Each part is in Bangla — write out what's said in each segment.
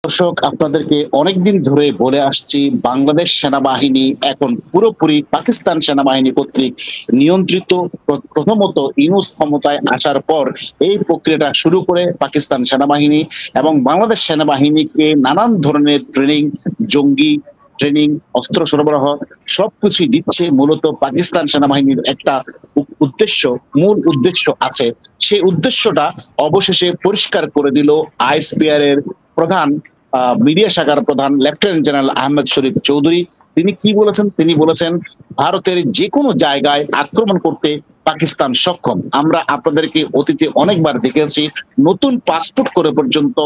দর্শক, আপনাদেরকে অনেকদিন ধরে বলে আসছি, বাংলাদেশ সেনাবাহিনী এখন পুরোপুরি পাকিস্তান সেনাবাহিনী কর্তৃক নিয়ন্ত্রিত। প্রথমত ইউনূস ক্ষমতায় আসার পর এই প্রক্রিয়াটা শুরু করে পাকিস্তান সেনাবাহিনী এবং বাংলাদেশ সেনাবাহিনীকে নানান ধরনের ট্রেনিং, জঙ্গি ট্রেনিং, অস্ত্র সরবরাহ সবকিছুই দিচ্ছে। মূলত পাকিস্তান সেনাবাহিনীর একটা মূল উদ্দেশ্য আছে। সেই উদ্দেশ্যটা অবশেষে পরিষ্কার করে দিল আইএসপিআর এর প্রধান, মিডিয়া শাখার প্রধান লেফটেন্যান্ট জেনারেল আহমেদ শরীফ চৌধুরী। তিনি কি বলেছেন? তিনি বলেছেন ভারতের যে কোনো জায়গায় আক্রমণ করতে পাকিস্তান সক্ষম। আমরা আপনাদেরকে অতীতে অনেকবার দেখেছি, নতুন পাসপোর্ট করে পর্যন্ত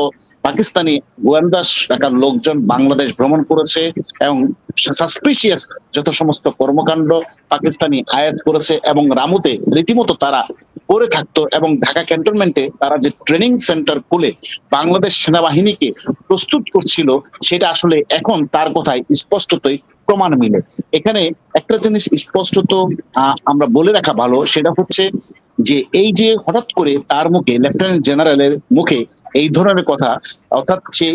পাকিস্তানি গোয়েন্দা শাখার লোকজন বাংলাদেশ ভ্রমণ করেছে এবং সাসপিশিয়াস যত সমস্ত কর্মকাণ্ড পাকিস্তানি আয়াত করেছে এবং রামুতে রীতিমতো তারা করে থাকতো এবং ঢাকা ক্যান্টনমেন্টে তারা যে ট্রেনিং সেন্টার খুলে বাংলাদেশ সেনাবাহিনীকে প্রস্তুত করছিল, সেটা আসলে এখন তার কথায় স্পষ্টতই প্রমাণ মিলে। এখানে একটা জিনিস স্পষ্টত আমরা বলে রাখা ভালো, সেটা হচ্ছে যে এই যে হঠাৎ করে তার মুখে, লেফটেন্যান্ট জেনারেলের মুখে এই ধরনের কথা, অর্থাৎ সে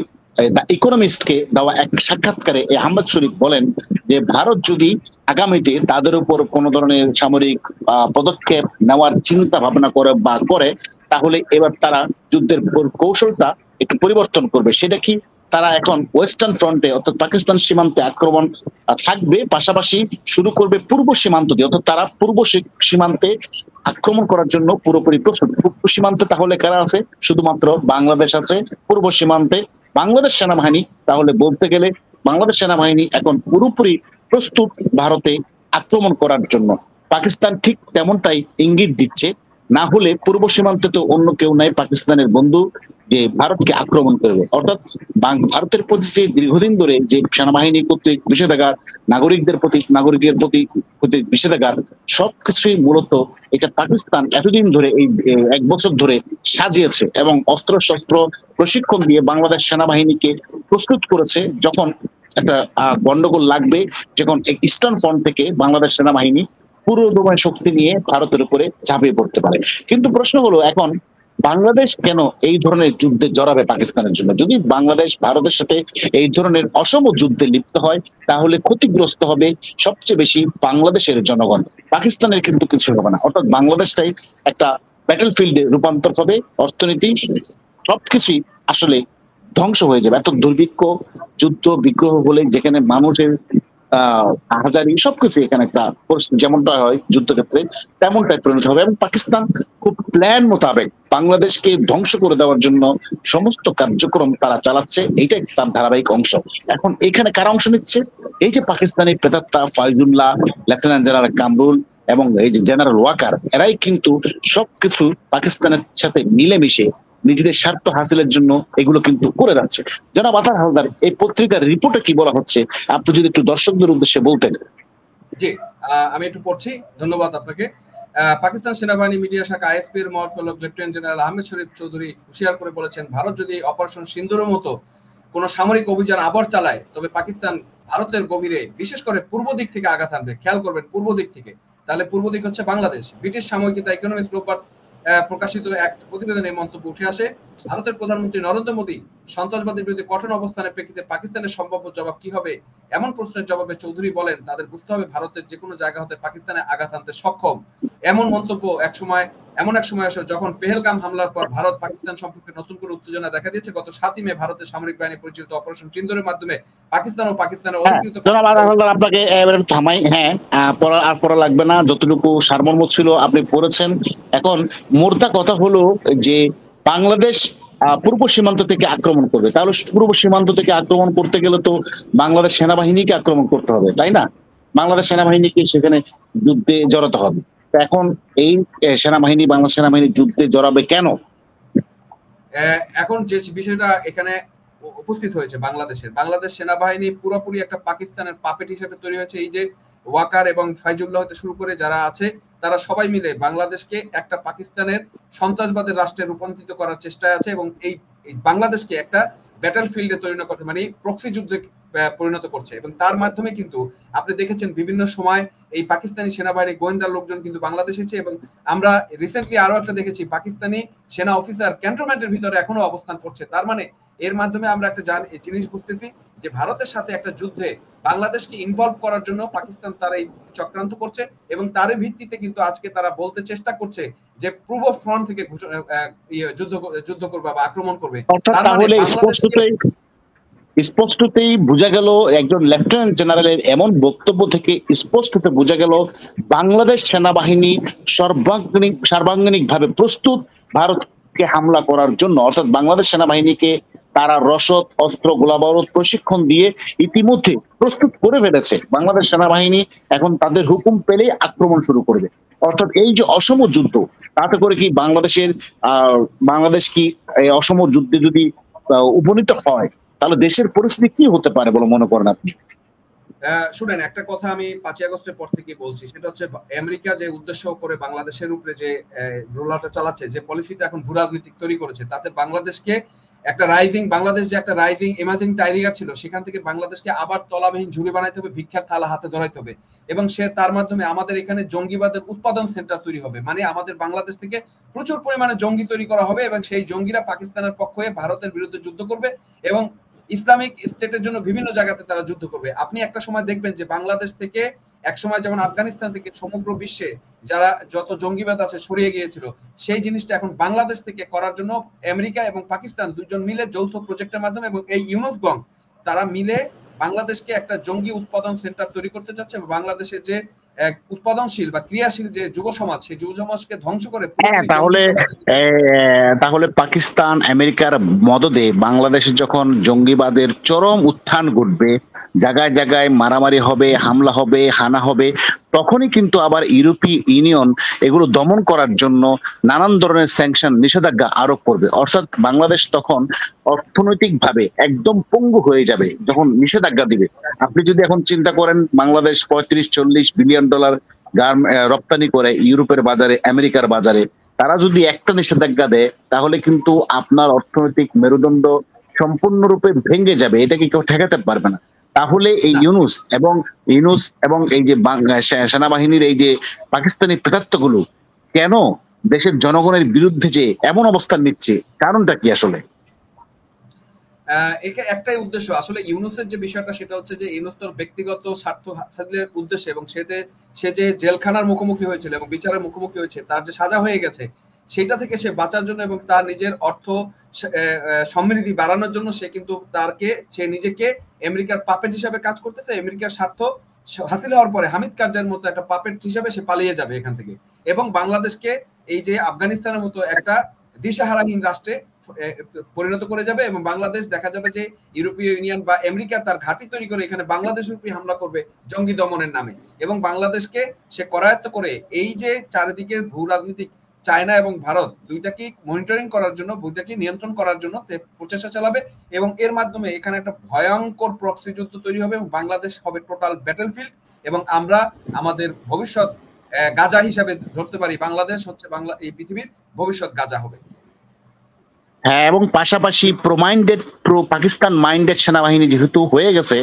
দ্য ইকোনমিস্টকে দেওয়া এক সাক্ষাৎকারে আহমদ শরীফ বলেন যে ভারত যদি আগামীতে তাদের উপর কোন ধরনের সামরিক পদক্ষেপ নেওয়ার চিন্তা ভাবনা করে তাহলে এবার তারা যুদ্ধের কৌশলটা একটু পরিবর্তন করবে। সেটা কি? তারা এখন ওয়েস্টার্ন ফ্রন্টে অর্থাৎ পাকিস্তান সীমান্তে আক্রমণ থাকবে, পাশাপাশি শুরু করবে পূর্ব সীমান্ত দিয়ে, অর্থাৎ তারা পূর্ব সীমান্তে আক্রমণ করার জন্য পুরোপুরি প্রস্তুত। পূর্ব সীমান্তে তাহলে কারা আছে? শুধুমাত্র বাংলাদেশ আছে। পূর্ব সীমান্তে বাংলাদেশ সেনাবাহিনী, তাহলে বলতে গেলে বাংলাদেশ সেনাবাহিনী এখন পুরোপুরি প্রস্তুত ভারতে আক্রমণ করার জন্য। পাকিস্তান ঠিক তেমনটাই ইঙ্গিত দিচ্ছে। না হলে পূর্ব সীমান্তে তো অন্য কেউ নাই পাকিস্তানের বন্ধু যে ভারতকে আক্রমণ করবে। অর্থাৎ ভারতের প্রতি যে দীর্ঘদিন ধরে যে সেনাবাহিনী কর্তৃক নিষেধাজ্ঞা, নাগরিকদের প্রতি নিষেধাজ্ঞা, সবকিছুই মূলত এটা পাকিস্তান এতদিন ধরে এই 1 বছর ধরে সাজিয়েছে এবং অস্ত্র শস্ত্র প্রশিক্ষণ দিয়ে বাংলাদেশ সেনাবাহিনীকে প্রস্তুত করেছে। যখন একটা গন্ডগোল লাগবে, যখন ইস্টার্ন ফ্রন্ট থেকে বাংলাদেশ সেনাবাহিনী পুরো দময় শক্তি নিয়ে ভারতের উপরে ঝাঁপিয়ে পড়তে পারে। কিন্তু প্রশ্ন হলো এখন বাংলাদেশ কেন এই ধরনের যুদ্ধে জড়াবে পাকিস্তানের জন্য? যদি বাংলাদেশ ভারতের সাথে এই ধরনের অসম যুদ্ধে লিপ্ত হয়, তাহলে ক্ষতিগ্রস্ত হবে সবচেয়ে বেশি বাংলাদেশের জনগণ। পাকিস্তানের কিন্তু কিছু হবে না। অর্থাৎ বাংলাদেশটাই একটা ব্যাটল ফিল্ডে রূপান্তর হবে, অর্থনীতি সবকিছুই আসলে ধ্বংস হয়ে যাবে। এত দুর্ভিক্ষ, যুদ্ধ বিগ্রহ বলে যেখানে মানুষের হাজারি সবকিছু এখানে একটা যেমনটা হয় যুদ্ধক্ষেত্রে তেমনটাই পরিণত হবে এবং পাকিস্তান খুব প্ল্যান মোতাবেক বাংলাদেশকে ধ্বংস করে দেওয়ার জন্য সমস্ত কার্যক্রম তারা চালাচ্ছে। এইটাই তার ধারাবাহিক অংশ। এখন এখানে কারা অংশ নিচ্ছে? এই যে পাকিস্তানি প্রেতাত্মা ফাইজুল্লাহ, লেফটেন্যান্ট জেনারেল কামরুল এবং এই যে জেনারেল ওয়াকার, এরাই কিন্তু সবকিছু পাকিস্তানের সাথে মিলেমিশে নিজেদের স্বার্থ হাসিলের জন্য এগুলো কিন্তু করে যাচ্ছে। জনাব আতার হালদার, এই পত্রিকার রিপোর্টে কি বলা হচ্ছে আপনি যদি একটু দর্শকদের উদ্দেশ্যে বলতেন। জি, আমি একটু পড়ছি। ধন্যবাদ আপনাকে। পাকিস্তান সেনাবাহিনী মিডিয়া শাখা আইএসপি এর মহাপরিচালক লেফটেন্যান্ট জেনারেল আহমেদ শরীফ চৌধুরী হুঁশিয়ার করে বলেছেন, ভারত যদি অপারেশন সিন্দুরের মতো কোন সামরিক অভিযান আবার চালায়, তবে পাকিস্তান ভারতের গভীরে, বিশেষ করে পূর্ব দিক থেকে আঘাত আনবে। খেয়াল করবেন, পূর্ব দিক থেকে। তাহলে পূর্ব দিক হচ্ছে বাংলাদেশ। ব্রিটিশ সাময়িকী দ্য ইকোনমিস্ট রোববার প্রকাশিত এক প্রতিবেদনে মন্তব্য উঠে আসে, ভারতের প্রধানমন্ত্রী নরেন্দ্র মোদী সন্ত্রাসবাদের বিরুদ্ধে কঠোর অবস্থানের প্রেক্ষিতে পাকিস্তানের সম্ভাব্য জবাব কি হবে এমন প্রশ্নের জবাবে চৌধুরী বলেন, তাদের বুঝতে হবে ভারতের যে কোনো জায়গা হতে পাকিস্তানে আঘাত আনতে সক্ষম। এমন মন্তব্য এমন এক সময় আসে যখন পেহেলগাম হামলার পর ভারত পাকিস্তান সম্পর্কে নতুন করে উত্তেজনা দেখা দিয়েছে। গত 7 মে ভারতের সামরিক বাহিনী পরিচালিত অপারেশন সিন্দুরের মাধ্যমে পাকিস্তান ও পাকিস্তানের অধিকৃত। আপনাকে থামাই। হ্যাঁ, পড়া লাগবে না, যতটুকু সারমর্ম ছিল আপনি পড়েছেন। এখন মোদ্দা কথা হলো যে বাংলাদেশ পূর্ব সীমান্ত থেকে আক্রমণ করবে, তাহলে পূর্ব সীমান্ত থেকে আক্রমণ করতে গেলে তো বাংলাদেশ সেনাবাহিনীকে আক্রমণ করতে হবে, তাই না? বাংলাদেশ সেনাবাহিনীকে সেখানে যুদ্ধে জড়াতে হবে। এখন এই বাংলাদেশ সেনাবাহিনী যুদ্ধে জড়াবে কেন? এখন যে বিষয়টা এখানে উপস্থিত হয়েছে, বাংলাদেশ সেনাবাহিনী পুরোপুরি একটা পাকিস্তানের পাপেট হিসেবে তৈরি হয়েছে। এই যে ওয়াকার এবং ফাইজুল্লাহ হতে শুরু করে যারা আছে, তারা সবাই মিলে বাংলাদেশকে একটা পাকিস্তানের সন্ত্রাসবাদের রাষ্ট্রে রূপান্তরিত করার চেষ্টায় আছে এবং এই বাংলাদেশকে একটা ব্যাটল ফিল্ডে তৈরি করছে, মানে প্রক্সি যুদ্ধে পরিণত করছে। এবং তার মাধ্যমে কিন্তু আপনি দেখেছেন বিভিন্ন সময় এই পাকিস্তানি সেনাবাহিনী গোয়েন্দার লোকজন কিন্তু বাংলাদেশে এসেছে এবং আমরা রিসেন্টলি আরো একটা দেখেছি, পাকিস্তানি সেনা অফিসার ক্যান্টনমেন্টের ভিতরে এখনো অবস্থান করছে। তার মানে এর মাধ্যমে আমরা একটা জিনিস বুঝতেছি যে ভারতের সাথে একটা যুদ্ধে বাংলাদেশকে ইনভলভ করার জন্য পাকিস্তান তারা এই চক্রান্ত করছে, এবং তারই ভিত্তিতে কিন্তু আজকে তারা বলতে চেষ্টা করছে যে পূর্ব ফ্রন্ট থেকে যুদ্ধ করবে বা আক্রমণ করবে। তাহলে স্পষ্টতেই বোঝা গেল একজন লেফটেন্যান্ট জেনারেলের এমন বক্তব্য থেকে স্পষ্টতে বোঝা গেল বাংলাদেশ সেনাবাহিনী সর্বাঙ্গীনভাবে প্রস্তুত ভারতকে হামলা করার জন্য। অর্থাৎ বাংলাদেশ সেনাবাহিনীকে তারা রসদ, অস্ত্র, গোলাবারুদ, প্রশিক্ষণ দিয়ে ইতিমধ্যে প্রস্তুত করে ফেলেছে। বাংলাদেশ সেনাবাহিনী এখন তাদের হুকুম পেলেই আক্রমণ শুরু করবে। অর্থাৎ এই যে অসম যুদ্ধ, তাতে করে কি বাংলাদেশ কি এই অসম যুদ্ধে যদি উপনীত হয় তাহলে দেশের পরিস্থিতি কি হতে পারে বলে মনে করেন আপনি? শুনেন, একটা কথা আমি 5ই আগস্টের পর থেকে বলছি, সেটা হচ্ছে আমেরিকা যে উদ্দেশ্য করে বাংলাদেশের উপরে যে রোলারটা চালাচ্ছে, যে পলিসিটা এখন ভূ রাজনীতিক তৈরি করেছে, তাতে বাংলাদেশকে বাংলাদেশ যে একটা রাইজিং এমার্জিং টাইগার ছিল, সেখান থেকে বাংলাদেশকে আবার তলাবিহীন ঝুড়ি বানাইতে হবে, ভিক্ষার থালা হাতে ধরাইতে হবে, এবং তার মাধ্যমে আমাদের এখানে জঙ্গিবাদের উৎপাদন সেন্টার তৈরি হবে। মানে আমাদের বাংলাদেশ থেকে প্রচুর পরিমাণে জঙ্গি তৈরি করা হবে, এবং সেই জঙ্গিরা পাকিস্তানের পক্ষ হয়ে ভারতের বিরুদ্ধে যুদ্ধ করবে এবং ইসলামিক স্টেটের জন্য বিভিন্ন জায়গাতে তারা যুদ্ধ করবে। আপনি একটা সময় দেখবেন যে বাংলাদেশ থেকে এক সময় যেমন আফগানিস্তান থেকে সমগ্র বিশ্বে যারা যত জঙ্গিবাদ আছে ছড়িয়ে গিয়েছিল, সেই জিনিসটা এখন বাংলাদেশ থেকে করার জন্য আমেরিকা এবং পাকিস্তান দুজন মিলে যৌথ প্রজেক্টের মাধ্যমে এবং এই ইউনুস গং তারা মিলে বাংলাদেশকে একটা জঙ্গি উৎপাদন সেন্টার তৈরি করতে যাচ্ছে। বাংলাদেশের যে উৎপাদনশীল বা ক্রিয়াশীল যে যুব সমাজ, সেই যুব সমাজকে ধ্বংস করে। তাহলে পাকিস্তান আমেরিকার মদদে বাংলাদেশে যখন জঙ্গিবাদের চরম উত্থান ঘটবে, জায়গায় জায়গায় মারামারি হবে, হামলা হবে, হানা হবে, তখনই কিন্তু আবার ইউরোপীয় ইউনিয়ন এগুলো দমন করার জন্য নানান ধরনের স্যাংশন, নিষেধাজ্ঞা আরোপ করবে। অর্থাৎ বাংলাদেশ তখন অর্থনৈতিকভাবে একদম পঙ্গু হয়ে যাবে যখন নিষেধাজ্ঞা দিবে। আপনি যদি এখন চিন্তা করেন, বাংলাদেশ 35-40 বিলিয়ন ডলার রপ্তানি করে ইউরোপের বাজারে, আমেরিকার বাজারে, তারা যদি একটা নিষেধাজ্ঞা দেয় তাহলে কিন্তু আপনার অর্থনৈতিক মেরুদণ্ড সম্পূর্ণরূপে ভেঙে যাবে। এটা কি কেউ ঠেকাতে পারবে না। তাহলে এই ইউনুস এবং এই যে সেনাবাহিনীর এই যে পাকিস্তানি প্রেতাত্মগুলো কেন দেশের জনগণের বিরুদ্ধে যে এমন অবস্থান নিচ্ছে, কারণটা কি আসলে? একটাই উদ্দেশ্য আসলে ইউনুসের যে বিষয়টা, সেটা হচ্ছে যে ইউনুস তোর ব্যক্তিগত স্বার্থ হাসিলের উদ্দেশ্যে, এবং সে যে জেলখানার মুখোমুখি হয়েছিল এবং বিচারের মুখোমুখি হয়েছে, তার যে সাজা হয়ে গেছে, সেটা থেকে সে বাঁচার জন্য এবং তার নিজের অর্থ সমৃদ্ধি বাড়ানোর জন্য সে নিজেকে আমেরিকার পাপেট হিসাবে কাজ করতেছে। আমেরিকার স্বার্থ হাসিল হওয়ার পরে হামিদ কারজাইয়ের মতো একটা পাপেট হিসাবে সে পালিয়ে যাবে এখান থেকে, এবং বাংলাদেশকে এই যে আফগানিস্তানের মতো একটা দিশাহারাহীন রাষ্ট্রে পরিণত করে যাবে, এবং বাংলাদেশ দেখা যাবে যে ইউরোপীয় ইউনিয়ন বা আমেরিকা তার ঘাঁটি তৈরি করে এখানে বাংলাদেশের উপরে হামলা করবে জঙ্গি দমনের নামে, এবং বাংলাদেশকে সে করায়ত্ত করে এই যে চারিদিকে ভূ রাজনীতিক চায়না এবং ভারত দুইটাকে মনিটরিং করার জন্য, দুইটাকে নিয়ন্ত্রণ করার জন্য প্রচেষ্টা চালাবে, এবং এর মাধ্যমে এখানে একটা ভয়ঙ্কর প্রক্সি যুদ্ধ তৈরি হবে এবং বাংলাদেশ হবে টোটাল ব্যাটলফিল্ড, এবং আমরা আমাদের ভবিষ্যৎ গাজা হিসাবে ধরতে পারি। বাংলাদেশ হচ্ছে এই পৃথিবীর ভবিষ্যৎ গাজা হবে। হ্যাঁ, এবং পাশাপাশি প্রো পাকিস্তান মাইন্ডেড সেনাবাহিনী যেহেতু হয়ে গেছে,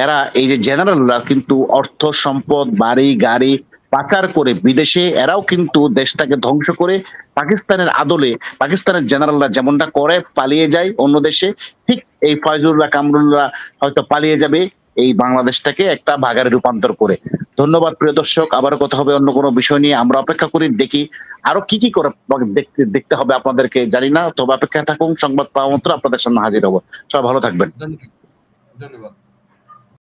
এরা এই যে জেনারেলরা কিন্তু অর্থ সম্পদ, বাড়ি গাড়ি পাচার করে বিদেশে এরাও কিন্তু দেশটাকে ধ্বংস করে পাকিস্তানের আদলে পাকিস্তানের জেনারেলরা যেমনটা করে পালিয়ে যায় অন্য দেশে, ঠিক এই ফয়জুল্লাহ কামরুল্লাহ হয়তো পালিয়ে যাবে এই বাংলাদেশটাকে একটা ভাগাড়ে রূপান্তর করে। ধন্যবাদ প্রিয় দর্শক, আবারও কথা হবে অন্য কোনো বিষয় নিয়ে। আমরা অপেক্ষা করি, দেখি আরো কি কি করে দেখতে হবে আপনাদেরকে জানি না, তবে অপেক্ষা থাকুন। সংবাদ পাওয়া মাত্র আপনাদের সামনে হাজির হবো। সবাই ভালো থাকবেন। ধন্যবাদ।